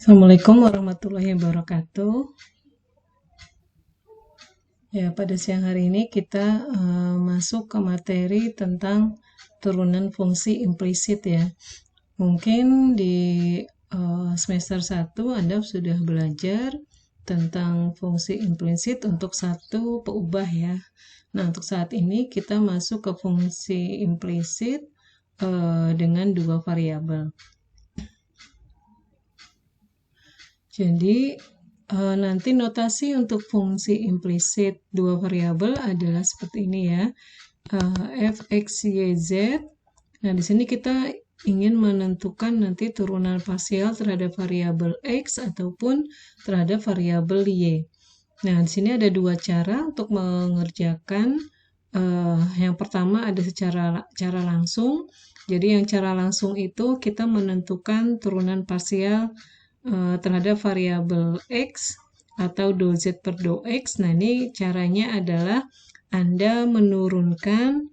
Assalamualaikum warahmatullahi wabarakatuh. Ya, pada siang hari ini kita masuk ke materi tentang turunan fungsi implisit ya. Mungkin di semester 1 Anda sudah belajar tentang fungsi implisit untuk satu peubah ya. Nah, untuk saat ini kita masuk ke fungsi implisit dengan dua variabel. Jadi, nanti notasi untuk fungsi implisit dua variabel adalah seperti ini ya. F, X, Y, Z. Nah, di sini kita ingin menentukan nanti turunan parsial terhadap variabel X ataupun terhadap variabel Y. Nah, di sini ada dua cara untuk mengerjakan. Yang pertama ada cara langsung. Jadi yang cara langsung itu kita menentukan turunan parsial terhadap variabel X atau dou Z per dou X. Nah, ini caranya adalah Anda menurunkan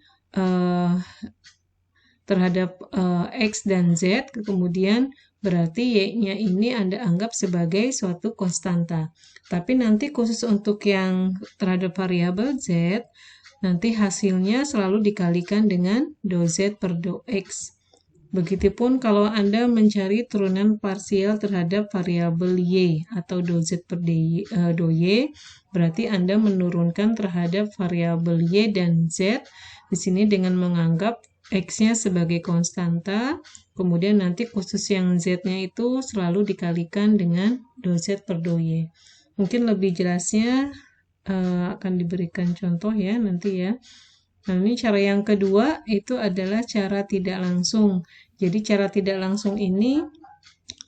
terhadap X dan Z, kemudian berarti Y-nya ini Anda anggap sebagai suatu konstanta. Tapi nanti khusus untuk yang terhadap variabel Z, nanti hasilnya selalu dikalikan dengan dou Z per dou X. Begitupun kalau Anda mencari turunan parsial terhadap variabel Y atau dou Z per dou Y, berarti Anda menurunkan terhadap variabel Y dan Z di sini dengan menganggap X-nya sebagai konstanta, kemudian nanti khusus yang Z-nya itu selalu dikalikan dengan dou Z per dou Y. Mungkin lebih jelasnya akan diberikan contoh ya nanti ya. Nah, ini cara yang kedua itu adalah cara tidak langsung. Jadi cara tidak langsung ini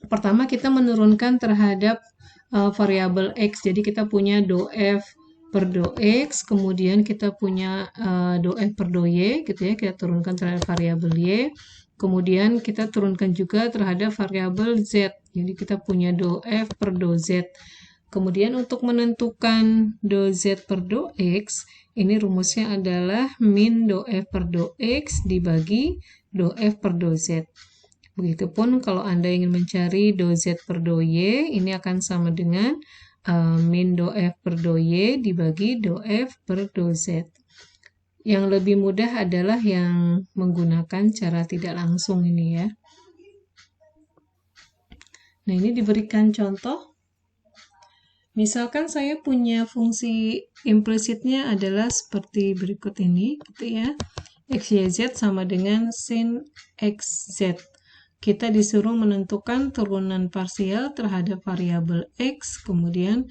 pertama kita menurunkan terhadap variabel X. Jadi kita punya dou F per dou X, kemudian kita punya dou F per dou Y gitu ya, kita turunkan terhadap variabel Y. Kemudian kita turunkan juga terhadap variabel Z. Jadi kita punya dou F per dou Z. Kemudian untuk menentukan dou Z per dou X, ini rumusnya adalah min dou F per dou X dibagi dou F per dou Z. Begitupun kalau Anda ingin mencari dou Z per dou Y, ini akan sama dengan min dou F per dou Y dibagi dou F per dou Z. Yang lebih mudah adalah yang menggunakan cara tidak langsung ini ya. Nah, ini diberikan contoh. Misalkan saya punya fungsi implisitnya adalah seperti berikut ini, gitu ya. X, Y, Z sama dengan sin X, Z. Kita disuruh menentukan turunan parsial terhadap variabel X, kemudian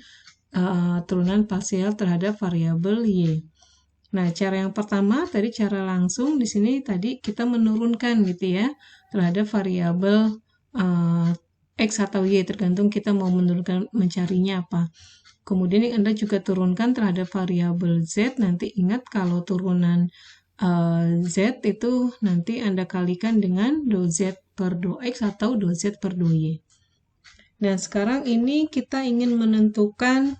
turunan parsial terhadap variabel Y. Nah, cara yang pertama tadi cara langsung, di sini tadi kita menurunkan gitu ya, terhadap variabel X atau Y, tergantung kita mau menurunkan mencarinya apa. Kemudian Anda juga turunkan terhadap variabel Z, nanti ingat kalau turunan Z itu nanti Anda kalikan dengan dou Z per dou X atau dou Z per dou Y. Nah, sekarang ini kita ingin menentukan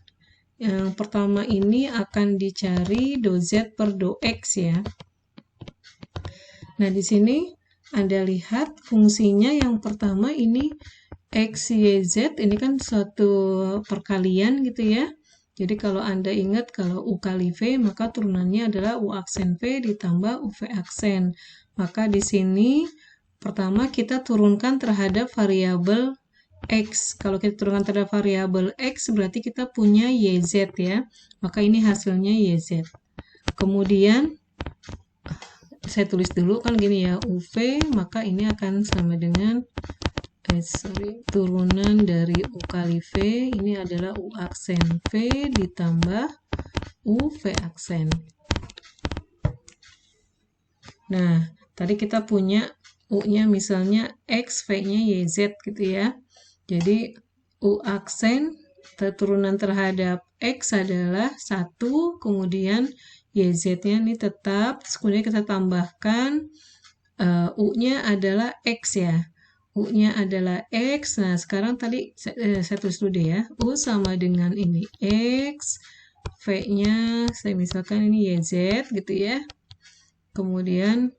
yang pertama ini akan dicari dou Z per dou X ya. Nah, di sini Anda lihat fungsinya yang pertama ini X, Y, Z, ini kan suatu perkalian gitu ya. Jadi kalau Anda ingat kalau U kali V, maka turunannya adalah U aksen V ditambah UV aksen. Maka di sini pertama kita turunkan terhadap variabel X. Kalau kita turunkan terhadap variabel X, berarti kita punya YZ ya. Maka ini hasilnya YZ. Kemudian, saya tulis dulu kan gini ya, UV, maka ini akan sama dengan turunan dari U kali V, ini adalah U aksen V ditambah UV aksen. Nah, tadi kita punya U-nya misalnya X, V-nya YZ gitu ya. Jadi U aksen turunan terhadap X adalah 1, kemudian YZ-nya ini tetap, kemudian kita tambahkan U-nya adalah X ya. U-nya adalah X. Nah, sekarang tadi saya tulis dulu deh ya. U sama dengan ini X. V-nya, saya misalkan ini YZ gitu ya. Kemudian,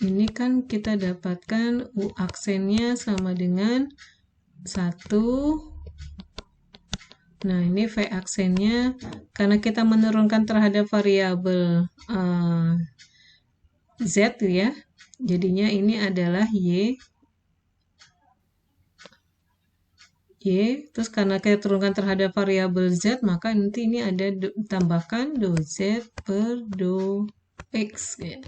ini kan kita dapatkan U aksennya sama dengan 1. Nah, ini V aksennya karena kita menurunkan terhadap variabel Z ya. Jadinya ini adalah Y. Terus karena kita turunkan terhadap variabel Z, maka nanti ini ada tambahkan do Z per do X. Ya.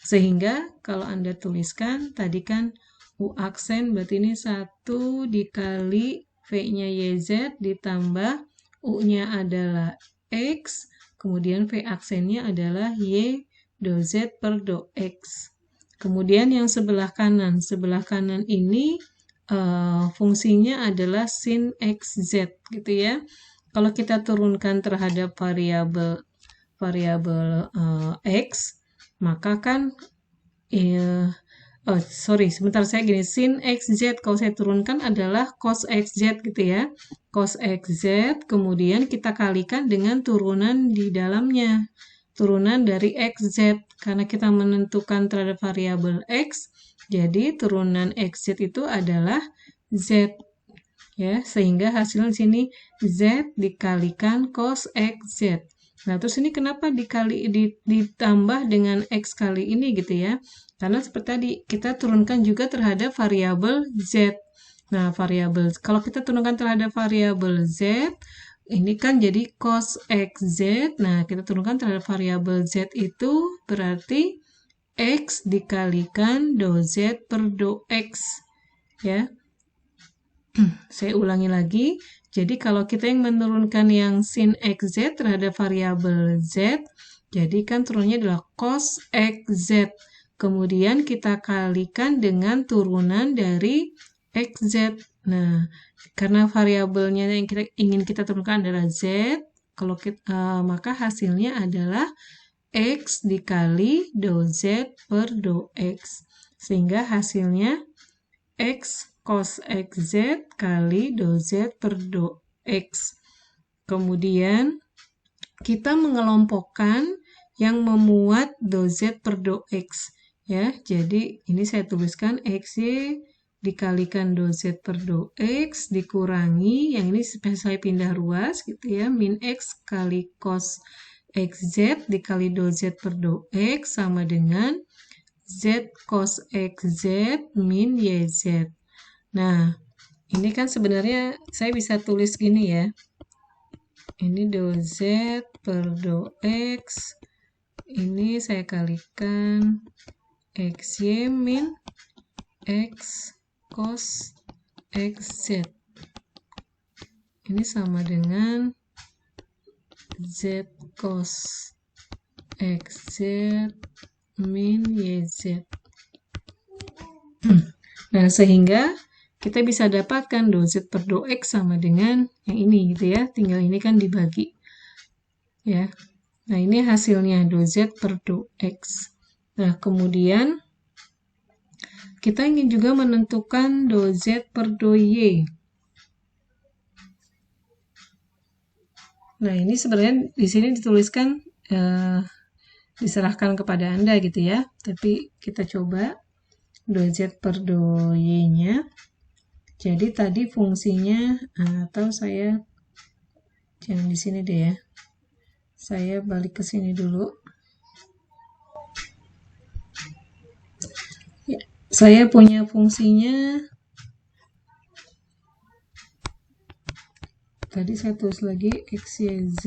Sehingga kalau Anda tuliskan, tadi kan U aksen, berarti ini 1 dikali V-nya YZ ditambah U-nya adalah X, kemudian V aksennya adalah Y do Z per do X. Kemudian yang sebelah kanan ini fungsinya adalah sin XZ gitu ya. Kalau kita turunkan terhadap variabel X, maka kan sebentar saya gini, sin XZ kalau saya turunkan adalah cos XZ gitu ya. Cos XZ kemudian kita kalikan dengan turunan di dalamnya. Turunan dari XZ karena kita menentukan terhadap variabel X, jadi turunan XZ itu adalah Z. Ya, sehingga hasilnya di sini Z dikalikan cos XZ. Nah, terus ini kenapa ditambah dengan X kali ini gitu ya? Karena seperti tadi, kita turunkan juga terhadap variabel Z. Nah, kalau kita turunkan terhadap variabel Z, ini kan jadi cos XZ. Nah, kita turunkan terhadap variabel Z itu berarti X dikalikan do Z per do X. Ya, saya ulangi lagi. Jadi kalau kita yang menurunkan yang sin XZ terhadap variabel Z, jadi kan turunnya adalah cos XZ. Kemudian kita kalikan dengan turunan dari XZ. Nah, karena variabelnya yang ingin kita turunkan adalah Z, maka hasilnya adalah X dikali do Z per do X. Sehingga hasilnya X cos XZ kali do Z per do X. Kemudian kita mengelompokkan yang memuat do Z per do X. Ya, jadi ini saya tuliskan XY dikalikan do Z per do X dikurangi, yang ini saya pindah ruas gitu ya, min X kali cos XZ dikali do Z per do X sama dengan Z cos XZ min YZ. Nah, ini kan sebenarnya saya bisa tulis gini ya. Ini do Z per do X. Ini saya kalikan XY min X cos XZ. Ini sama dengan Z cos XZ min YZ. Nah, sehingga kita bisa dapatkan do Z per do X sama dengan yang ini gitu ya. Tinggal ini kan dibagi. Ya. Nah, ini hasilnya do Z per do X. Nah, kemudian kita ingin juga menentukan do Z per do Y. Nah, ini sebenarnya di sini dituliskan diserahkan kepada Anda gitu ya. Tapi kita coba do Z per do Y-nya. Jadi tadi fungsinya, atau saya jangan di sini deh ya. Saya balik ke sini dulu. Ya, saya punya fungsinya. Tadi saya tulis lagi XYZ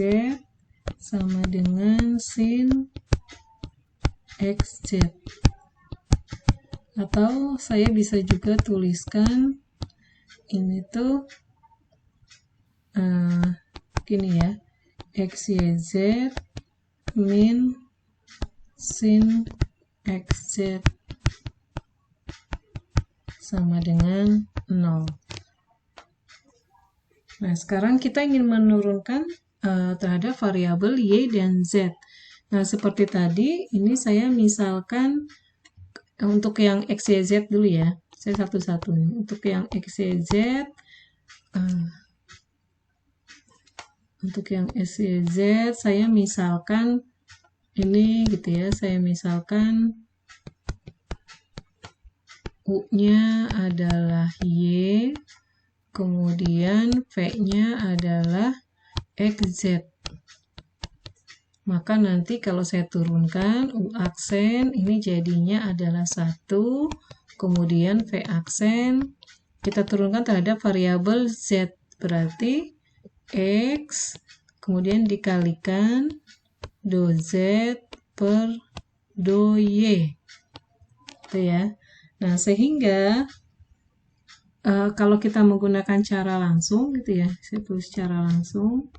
sama dengan sin XZ. Atau saya bisa juga tuliskan ini tuh gini ya, XYZ min sin XZ sama dengan 0. Nah, sekarang kita ingin menurunkan terhadap variabel Y dan Z. Nah, seperti tadi, ini saya misalkan untuk yang XYZ dulu ya. Saya satu-satu nih. Untuk yang XYZ, saya misalkan ini gitu ya. Saya misalkan U-nya adalah Y, kemudian V-nya adalah XZ. Maka nanti kalau saya turunkan U aksen, ini jadinya adalah 1, kemudian V aksen, kita turunkan terhadap variabel Z, berarti X, kemudian dikalikan do Z per do Y. Itu ya. Nah, sehingga kalau kita menggunakan cara langsung gitu ya, saya tulis secara langsung.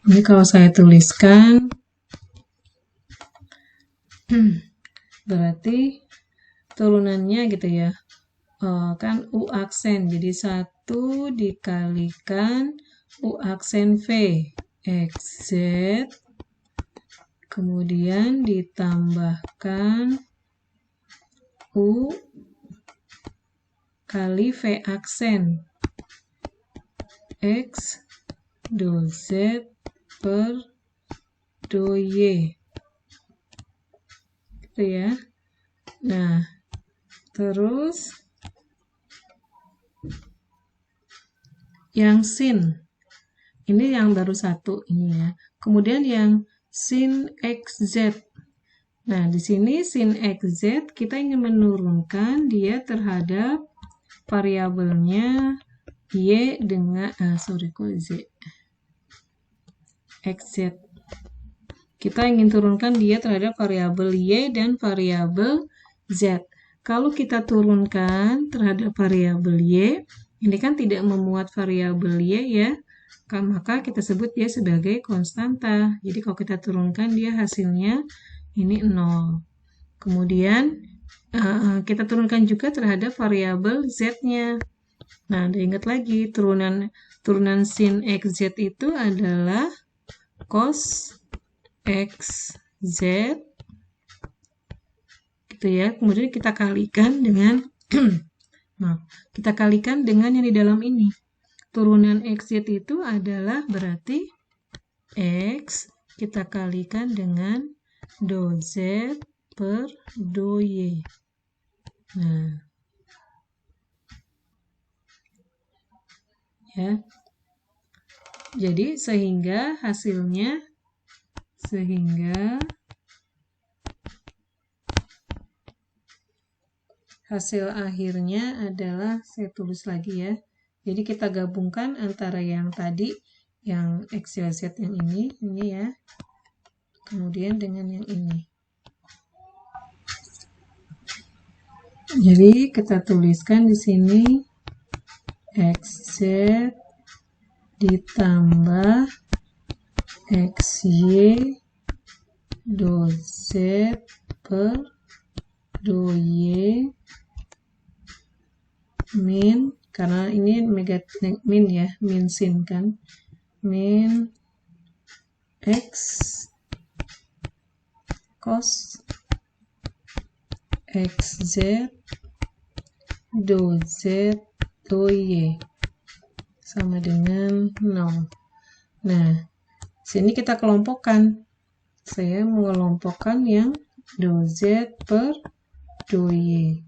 Ini kalau saya tuliskan, berarti turunannya gitu ya, kan U aksen, jadi 1 dikalikan U aksen V, XZ, kemudian ditambahkan U kali V aksen, X do Z per do Y. Gitu ya. Nah, terus yang sin. Ini yang baru 1 ini ya. Kemudian yang sin XZ. Nah, di sini sin XZ kita ingin menurunkan dia terhadap variabelnya Y dengan Z. XZ. Kita ingin turunkan dia terhadap variabel Y dan variabel Z. Kalau kita turunkan terhadap variabel Y, ini kan tidak memuat variabel Y ya, maka kita sebut dia sebagai konstanta. Jadi kalau kita turunkan dia hasilnya ini 0. Kemudian kita turunkan juga terhadap variabel Z-nya. Nah, ingat lagi turunan sin XZ itu adalah cos XZ gitu ya. Kemudian kita kalikan dengan kita kalikan dengan yang di dalam ini. Turunan XZ itu adalah berarti X kita kalikan dengan do Z per do Y. Nah, ya. Jadi sehingga hasil akhirnya adalah, saya tulis lagi ya. Jadi kita gabungkan antara yang tadi, yang XYZ yang ini ya. Kemudian dengan yang ini. Jadi kita tuliskan di sini XZ ditambah XY do Z per do Y min, karena ini min ya, min sin kan, min X cos XZ do Z do Y sama dengan 0. Nah, sini kita kelompokkan. Saya mengelompokkan yang do Z per do Y.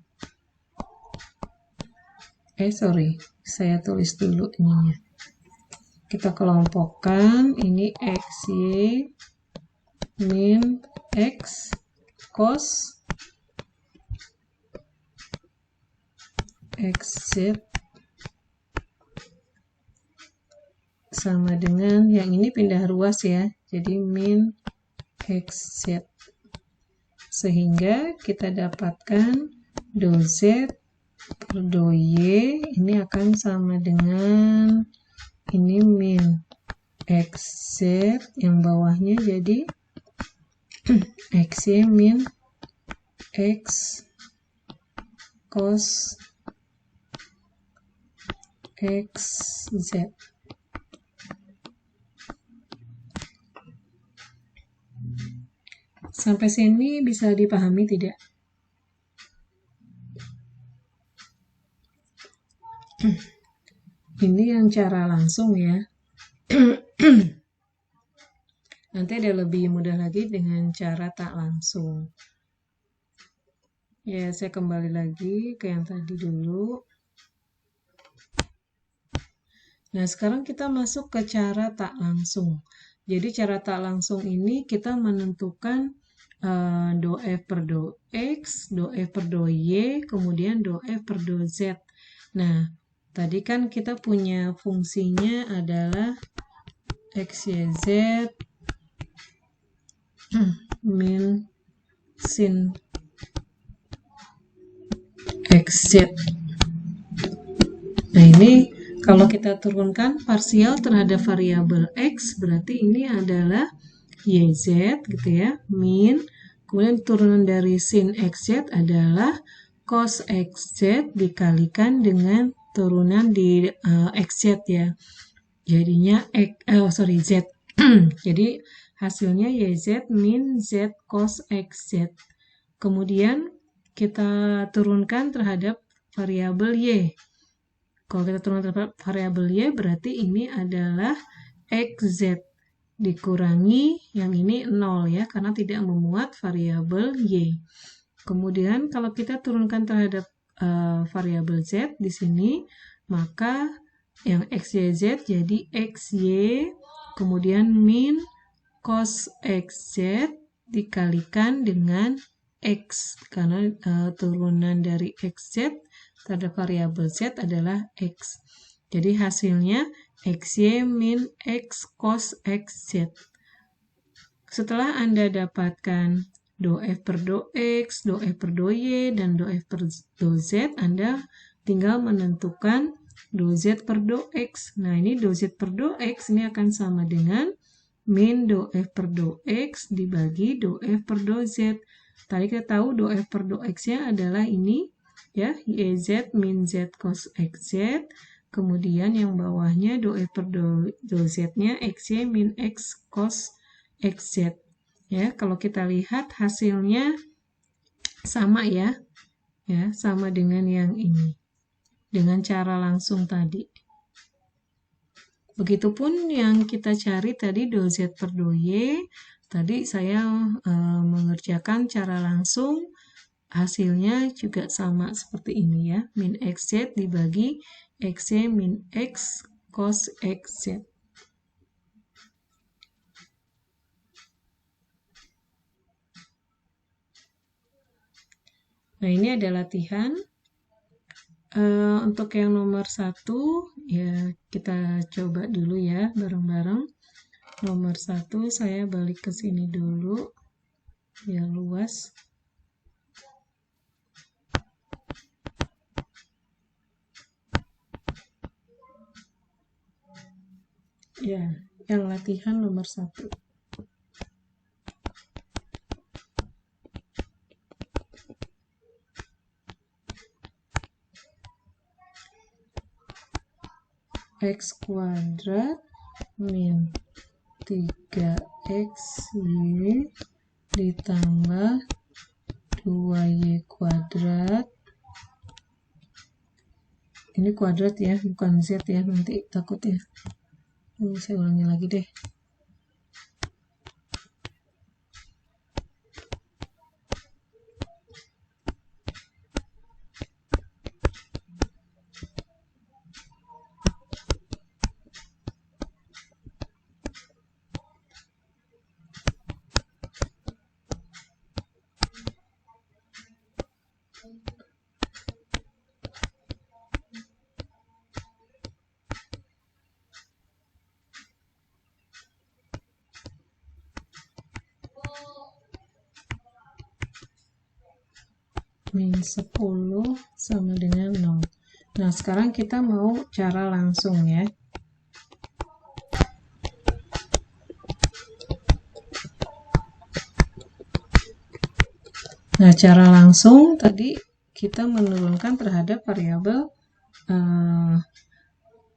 Saya tulis dulu ininya. Kita kelompokkan, ini XY min X cos XZ sama dengan, yang ini pindah ruas ya, jadi min XZ. Sehingga kita dapatkan do Z per do Y ini akan sama dengan ini min XZ, yang bawahnya jadi XY min X cos XZ. Sampai sini bisa dipahami tidak? Ini yang cara langsung ya. Nanti ada lebih mudah lagi dengan cara tak langsung. Ya, saya kembali lagi ke yang tadi dulu. Nah, sekarang kita masuk ke cara tak langsung. Jadi, cara tak langsung ini kita menentukan do F per do X, do F per do Y, kemudian do F per do Z. Nah, tadi kan kita punya fungsinya adalah X, Y, Z min sin XZ. Nah, ini kalau kita turunkan parsial terhadap variabel X, berarti ini adalah YZ gitu ya, min, kemudian turunan dari sin XZ adalah cos XZ dikalikan dengan turunan di XZ ya. Jadinya Z. Jadi hasilnya YZ min Z cos XZ. Kemudian kita turunkan terhadap variabel Y. Kalau kita turunkan terhadap variabel Y, berarti ini adalah XZ dikurangi yang ini 0 ya, karena tidak memuat variabel Y. Kemudian kalau kita turunkan terhadap variabel Z di sini, maka yang XYZ jadi XY, kemudian min cos XZ dikalikan dengan X, karena turunan dari XZ terhadap variabel Z adalah X. Jadi hasilnya XY min X cos XZ. Setelah Anda dapatkan do F per do X, do F per do Y, dan do F per do Z, Anda tinggal menentukan do Z per do X. Nah, ini do Z per do X ini akan sama dengan min do F per do X dibagi do F per do Z. Tadi kita tahu do F per do X-nya adalah ini, ya, YZ min Z cos XZ. Kemudian yang bawahnya do F per do Z-nya XY min X cos XZ. Ya, kalau kita lihat hasilnya sama ya. Ya, sama dengan yang ini. Dengan cara langsung tadi. Begitupun yang kita cari tadi do Z per do Y. Tadi saya mengerjakan cara langsung. Hasilnya juga sama seperti ini ya. Min XZ dibagi XY min X cos XZ. Nah, ini ada latihan. Untuk yang nomor 1, ya kita coba dulu ya, bareng-bareng. Nomor 1, saya balik ke sini dulu, ya luas. Ya, yang latihan nomor 1. X kuadrat min 3xy ditambah 2y kuadrat. Ini kuadrat ya, bukan z ya, nanti takut ya. Saya ulangi lagi deh. Min 10 sama dengan 0. Nah, sekarang kita mau cara langsung ya. Nah, cara langsung tadi kita menurunkan terhadap variabel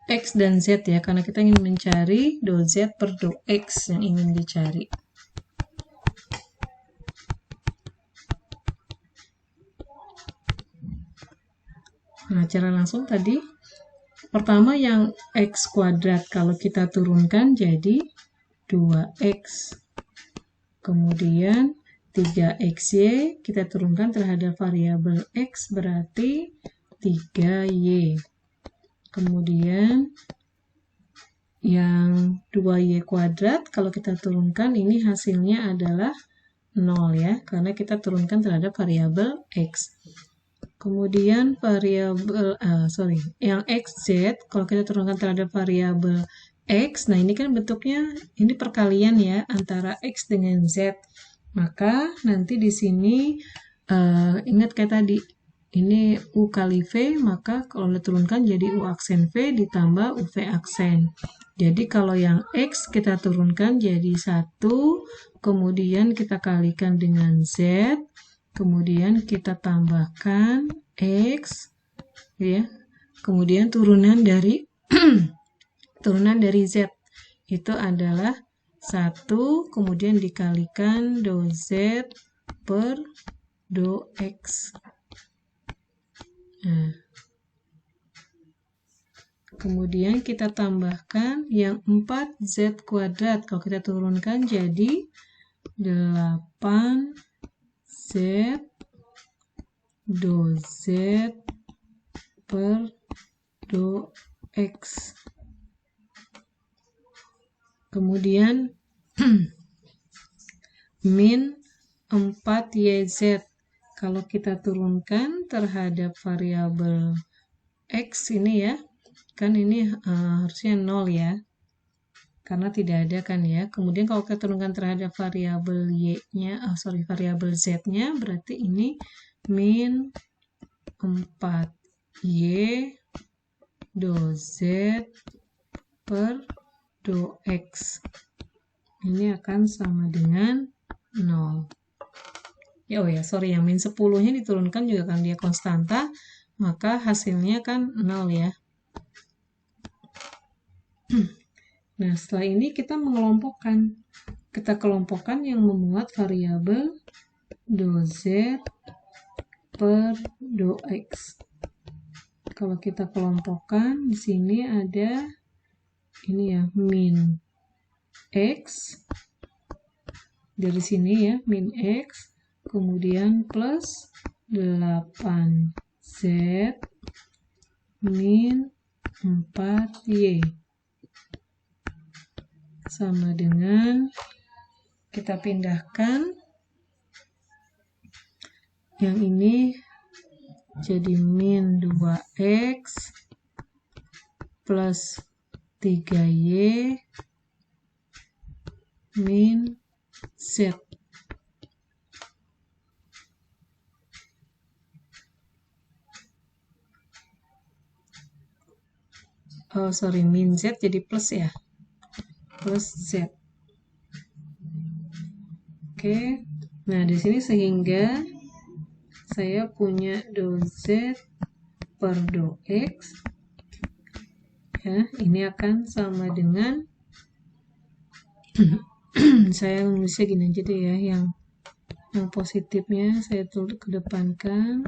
X dan Z ya, karena kita ingin mencari do Z per do X yang ingin dicari. Nah, cara langsung tadi, pertama yang X kuadrat, kalau kita turunkan jadi 2X Kemudian 3xy kita turunkan terhadap variabel x berarti 3y. Kemudian yang 2y kuadrat kalau kita turunkan ini hasilnya adalah 0 ya, karena kita turunkan terhadap variabel x. Kemudian variabel yang xz kalau kita turunkan terhadap variabel x, nah ini kan bentuknya ini perkalian ya antara x dengan z. Maka nanti di sini ingat kayak tadi ini u kali v, maka kalau diturunkan jadi u aksen v ditambah uv aksen. Jadi kalau yang x kita turunkan jadi 1, kemudian kita kalikan dengan z, kemudian kita tambahkan x, ya. Kemudian turunan dari z itu adalah 1, kemudian dikalikan do z per do x. Nah, kemudian kita tambahkan yang 4z kuadrat. Kalau kita turunkan jadi 8z do z per do x. Kemudian min 4yz. Kalau kita turunkan terhadap variabel x ini ya, kan ini harusnya 0 ya, karena tidak ada kan ya. Kemudian kalau kita turunkan terhadap variabel y-nya, variabel z-nya, berarti ini min 4y do z per do x. Ini akan sama dengan 0. Ya, yang min 10-nya diturunkan juga kan dia konstanta, maka hasilnya kan 0 ya. Nah, setelah ini kita mengelompokkan. Kita kelompokkan yang memuat variabel do z per do x. Kalau kita kelompokkan, di sini ada ini ya, min x. Dari sini ya, min x. Kemudian plus 8z min 4y. Sama dengan kita pindahkan yang ini jadi min 2x plus 3y min z. Min z jadi plus ya, plus z. Oke, nah di sini sehingga saya punya do z per do x, ya ini akan sama dengan saya nulisnya gini aja deh ya, yang positifnya saya tulis kedepankan.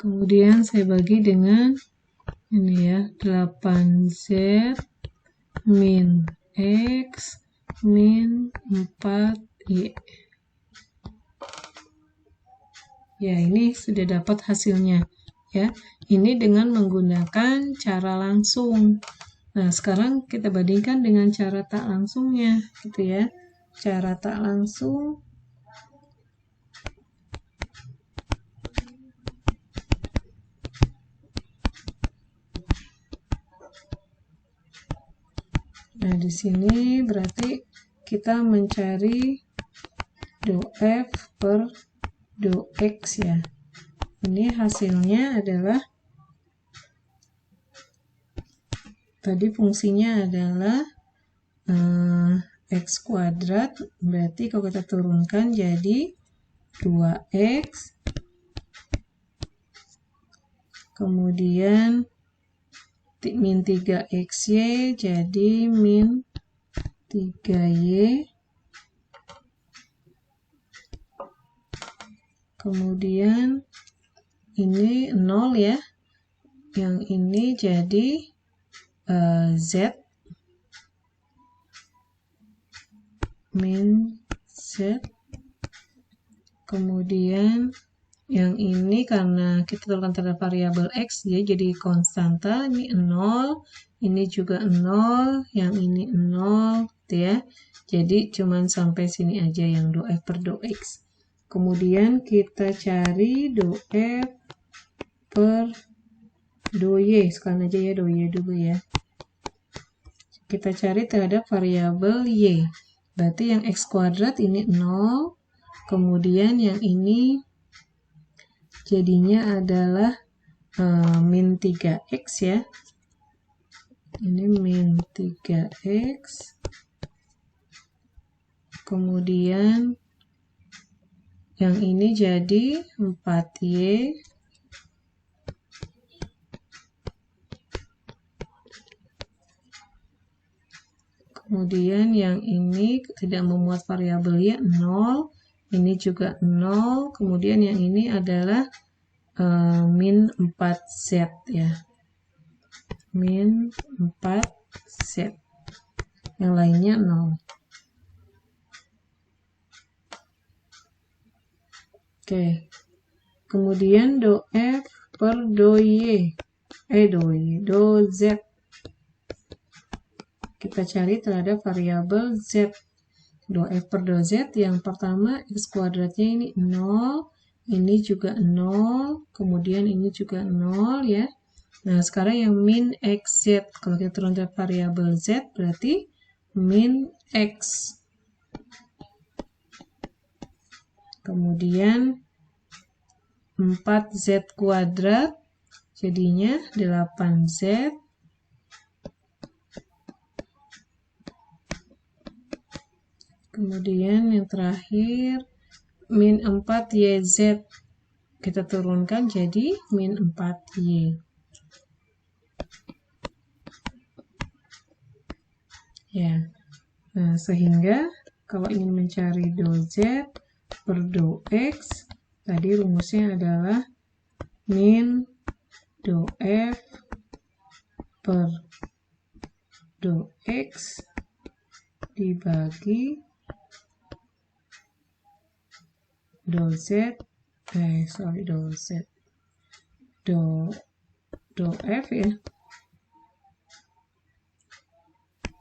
Kemudian saya bagi dengan ini ya, 8z min x min 4y. Ya, ini sudah dapat hasilnya. Ya, ini dengan menggunakan cara langsung. Nah, sekarang kita bandingkan dengan cara tak langsungnya, gitu ya. Cara tak langsung nah, di sini berarti kita mencari do f per do x ya. Ini hasilnya adalah tadi fungsinya adalah x kuadrat, berarti kalau kita turunkan jadi 2x, kemudian min 3xy jadi min 3y, kemudian ini 0 ya, yang ini jadi Z, min Z, kemudian yang ini karena kita turunkan terhadap variabel X, dia jadi konstanta, ini 0, ini juga 0, yang ini 0, gitu ya. Jadi cuman sampai sini aja yang do F per do X. Kemudian kita cari do F per do Y, sekalian aja ya do Y dulu ya. Kita cari terhadap variabel Y. Berarti yang X kuadrat ini 0, kemudian yang ini jadinya adalah min 3X ya. Ini min 3X. Kemudian yang ini jadi 4Y. Kemudian yang ini tidak memuat variabel Y, 0. Ini juga 0. Kemudian yang ini adalah min 4Z ya. Min 4Z. Yang lainnya 0. Oke. Kemudian do F per do Y. Do Z. Kita cari terhadap variabel Z. Do F per do Z, yang pertama X kuadratnya ini 0, ini juga 0, kemudian ini juga 0 ya. Nah, sekarang yang min XZ, kalau kita turun terhadap variabel Z, berarti min X. Kemudian 4Z kuadrat, jadinya 8Z. Kemudian yang terakhir, min 4YZ. Kita turunkan jadi min 4Y. Ya, nah sehingga kalau ingin mencari do Z per do X, tadi rumusnya adalah min do F per do X dibagi do Z, do F ya,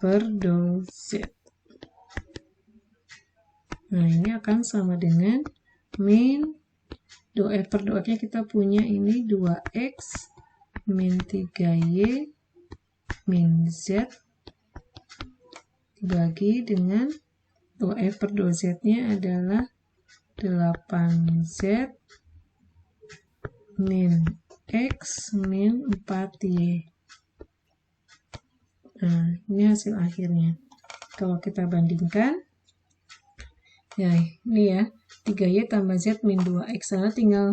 per do Z. Nah, ini akan sama dengan min do F per do F-nya kita punya ini 2X min 3Y min Z dibagi dengan do F per do Z-nya adalah 8Z min X min 4Y. Nah, ini hasil akhirnya. Kalau kita bandingkan, ya ini ya, 3Y tambah Z min 2X. Karena tinggal,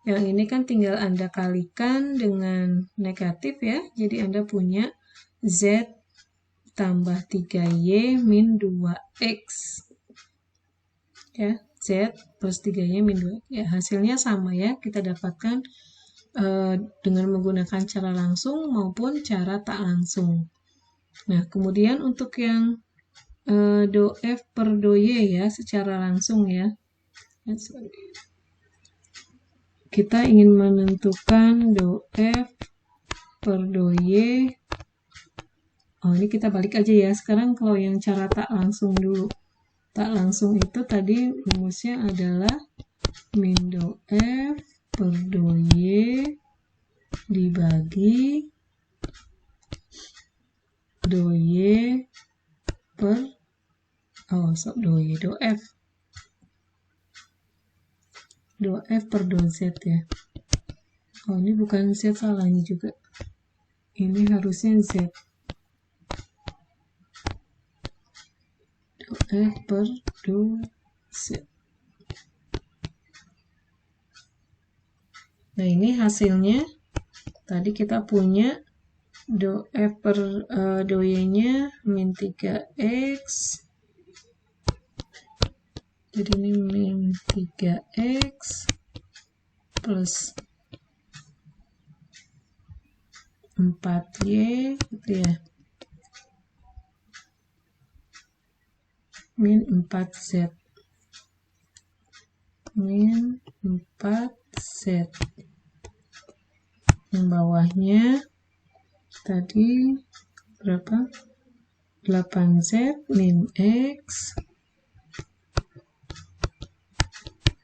yang ini kan tinggal Anda kalikan dengan negatif ya. Jadi Anda punya Z tambah 3Y min 2X. Ya, Z plus 3Y min 2X. Ya, hasilnya sama ya. Kita dapatkan dengan menggunakan cara langsung maupun cara tak langsung. Nah, kemudian untuk yang do F per do Y ya, secara langsung ya. Kita ingin menentukan do F per do Y. Oh, ini kita balik aja ya. Sekarang kalau yang cara tak langsung dulu. Tak langsung itu tadi rumusnya adalah min do F per do Y dibagi do Y per do F per do Z ya. Oh, ini bukan Z, salah ini juga. Ini harusnya Z. Do F per do Z. Nah, ini hasilnya. Tadi kita punya do F per do Y-nya min 3X. Jadi ini min 3X plus 4Y gitu ya, min 4Z, min 4Z. Yang bawahnya tadi berapa? 8Z min X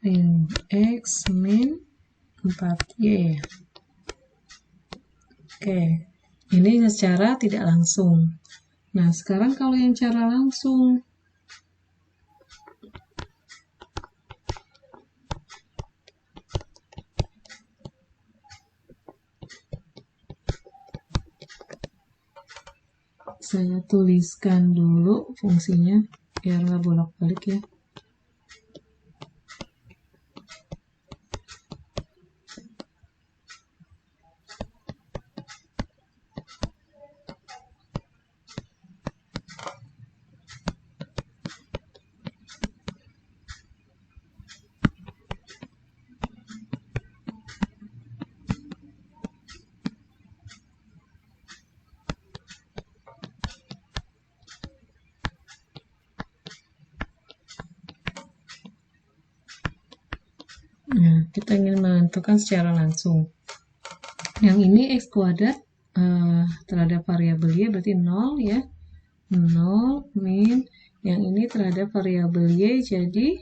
min X min 4Y. Oke, ini secara tidak langsung. Nah, sekarang kalau yang cara langsung, saya tuliskan dulu fungsinya biar nggak bolak-balik ya. Nah, kita ingin menentukan secara langsung. Yang ini X kuadrat terhadap variabel Y berarti 0 ya. 0 min, yang ini terhadap variabel Y jadi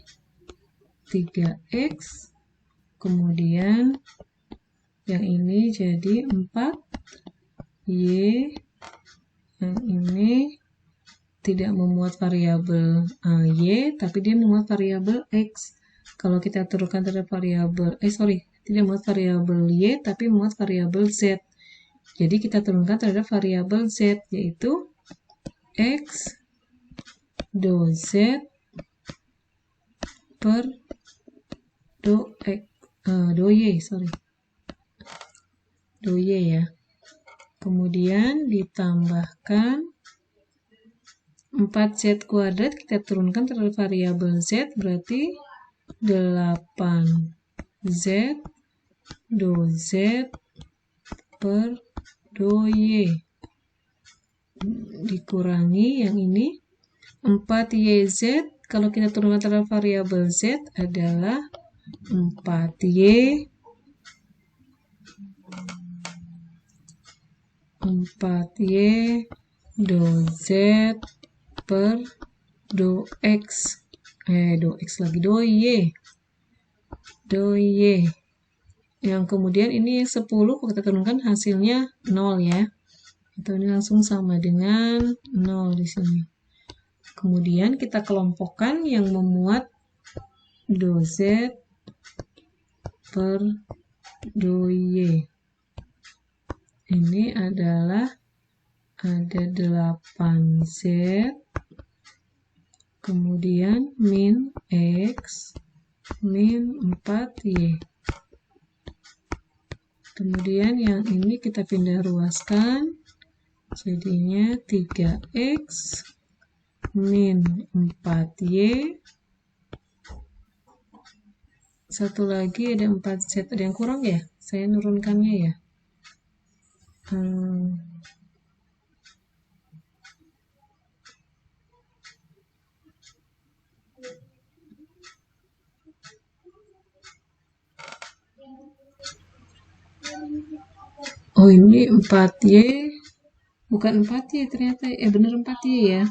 3X, kemudian yang ini jadi 4Y, yang ini tidak memuat variabel Y, tapi dia memuat variabel X. Kalau kita turunkan terhadap variabel, tidak memuat variabel Y, tapi memuat variabel Z. Jadi kita turunkan terhadap variabel Z, yaitu X do Z per do Y, do Y ya. Kemudian ditambahkan 4Z kuadrat, kita turunkan terhadap variabel Z, berarti 8Z do Z per do Y. Dikurangi yang ini 4YZ, kalau kita turunkan terhadap variabel Z adalah 4Y do Z per do X, do Y. Yang kemudian ini 10, kalau kita turunkan hasilnya 0 ya. Atau ini langsung sama dengan 0 di sini. Kemudian kita kelompokkan yang memuat do Z per do Y. Ini adalah ada 8Z, kemudian min X, min 4Y. Kemudian yang ini kita pindah ruaskan, jadinya 3X min 4Y. Satu lagi ada 4Z, ada yang kurang ya? Saya nurunkannya ya. Oh, ini 4Y, bukan 4Y ternyata, bener 4Y ya.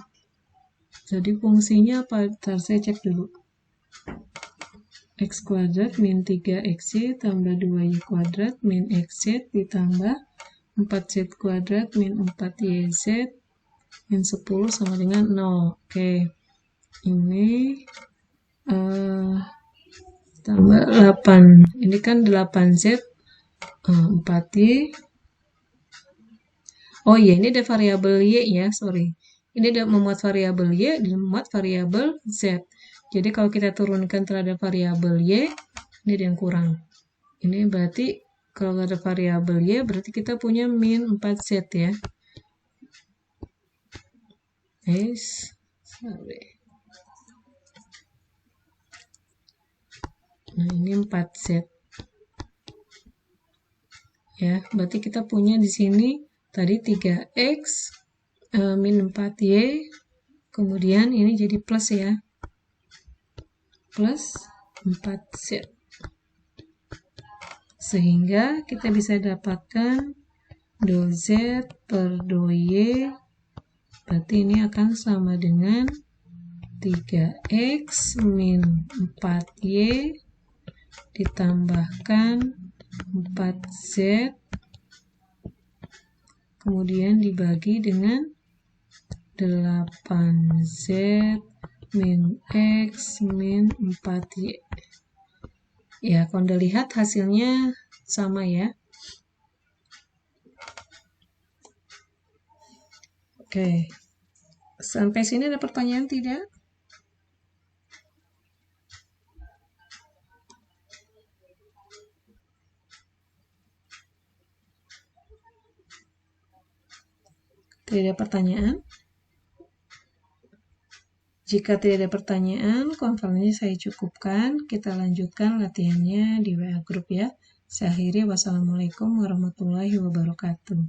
Jadi fungsinya apa? Bentar, saya cek dulu. X kuadrat min 3XY tambah 2Y kuadrat min XZ ditambah 4Z kuadrat min 4YZ min 10 sama dengan 0. Oke, ini tambah 8. Ini kan 8Z 4Y. Oh iya, ini ada variabel Y ya, Ini ada memuat variabel Y dan memuat variabel Z. Jadi kalau kita turunkan terhadap variabel Y, ini ada yang kurang. Ini berarti kalau ada variabel Y, berarti kita punya min 4Z ya. Nah, ini 4Z. Ya, berarti kita punya di sini Tadi 3x min 4y, kemudian ini jadi plus ya, plus 4z. Sehingga kita bisa dapatkan dou-z per dou-y, berarti ini akan sama dengan 3x min 4y ditambahkan 4z, kemudian dibagi dengan 8z min x min 4y. Ya, kalau Anda lihat hasilnya sama ya. Oke, sampai sini ada pertanyaan tidak? Tidak ada pertanyaan? Jika tidak ada pertanyaan, konferensinya saya cukupkan. Kita lanjutkan latihannya di WA Group ya. Saya akhiri, wassalamualaikum warahmatullahi wabarakatuh.